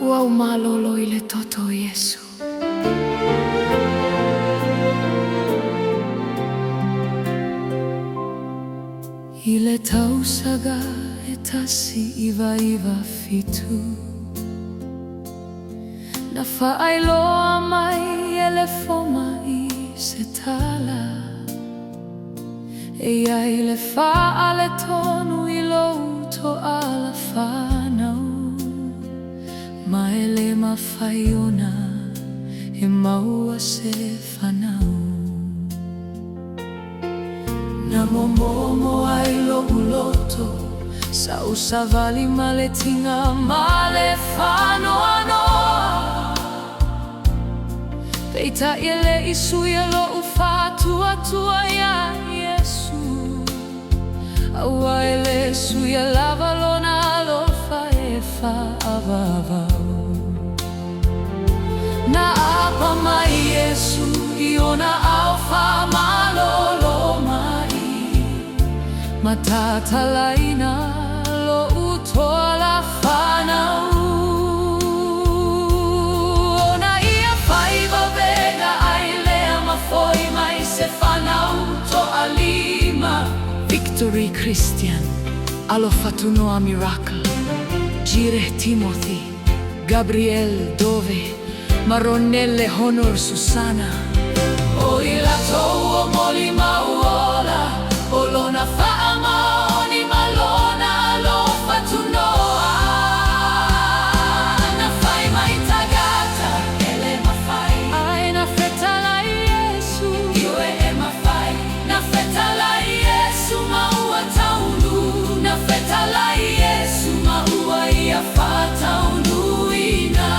Ua umalolo ile toto Yesu. Ile tausaga etasi iva fitu. Na faailoa mai ele foma I setala. Ea ile faale tonu ilo to ala fanau. Maele mafaiona e maua se fanau. Na momomo ailo uloto sa usavali maletinga male fano anoa. Peita ile isu yelo ufatu atua ya Yesu. Awa ele su ya lava lona lo faefa avavau. Na apa mai Yesu iona alfa malolo mai. Matata laina lo utola fanau. Ona ia faiva vega ailea mafoi mai se fanau to alima. Victory Christian, alo fatunoa miracle. Gire Timothy, Gabriel Dove, Maronelle Honor Susana. O ila tou o moli mauola, o lona faama oni malona lo fatunoa. Na fai mai tagata, ele mafai. Ai na feta la Yesu, iwe e mafai. Na feta la Yesu maua taunu. Na feta la Yesu maua ia fataunu ina.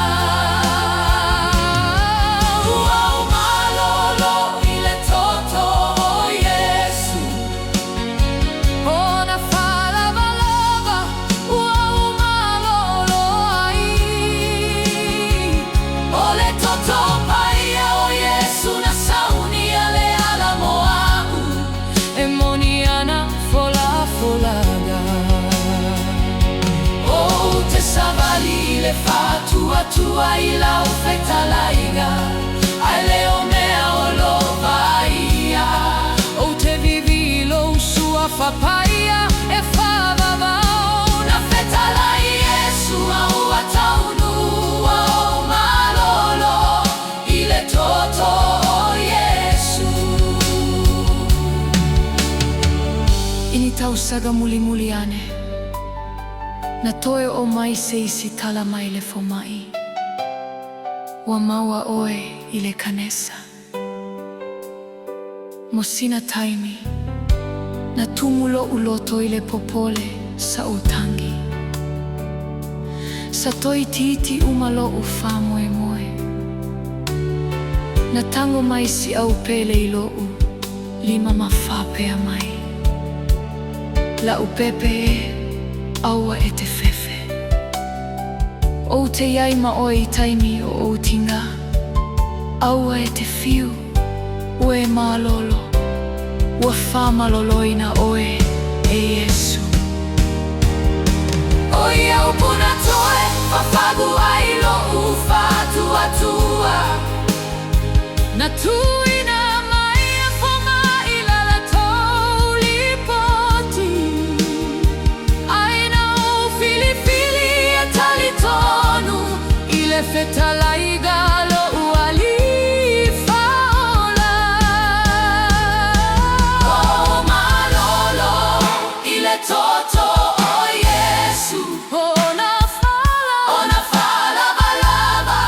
Fatua ila ufeta laiga Aleo mea olo vaia O te vivi lo usua fapaia E favavao Na feta la Yesu au ataunu Au malolo Ile toto o Yesu Ini tausaga mulimuliane Na toe o mai se isi tala mai le fomai. Wa maua oe ile kanesa. Mosina taimi. Na tumulo uloto ile popole sa utangi. Sa toi titi umalo ufa moe moe. Na tango mai si au pele ilo u. Lima mafapea mai. La upepe aua e te fefe. O te iai ma oi taimi o outinga. Aua e te fiu, ue malolo. Ua wha maloloina oe e Yesu. Oi au puna toe, fafagu ailo ufa atua tua. Na tuina mai e foma ila la tou lipoti. Ile feta laiga lo uali faola. O malolo, ile toto o Yesu. Ona fala balaba,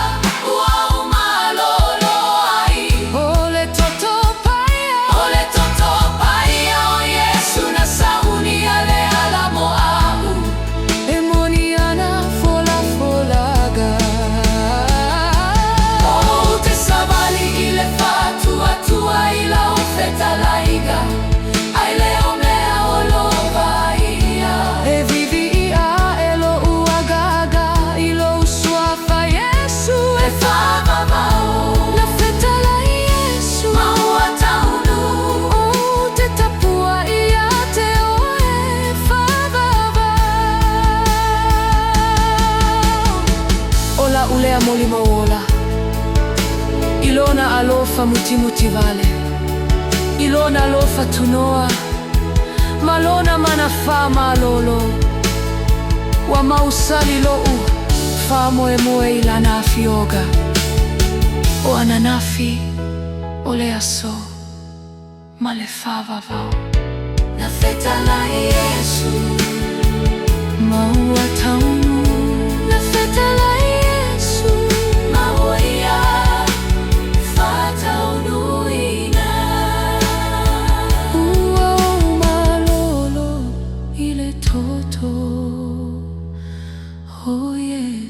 ua malolo ai. Ole toto paia o Yesu na sauni ale ala moau. Emoniana fola folaga. Ila ufeta laiga, ai leo mea olo vaia. ya molimo wola ilona alofa mutimuti vale ilona alofa tunoa malona manafaa malolo wa mausali lou fa moe ilana afioga o ananafi ole aso malefava vao na feta la Yesu maua taunu na feta la Yesu maua ya fata unuina ua malolo ile toto oh yeah.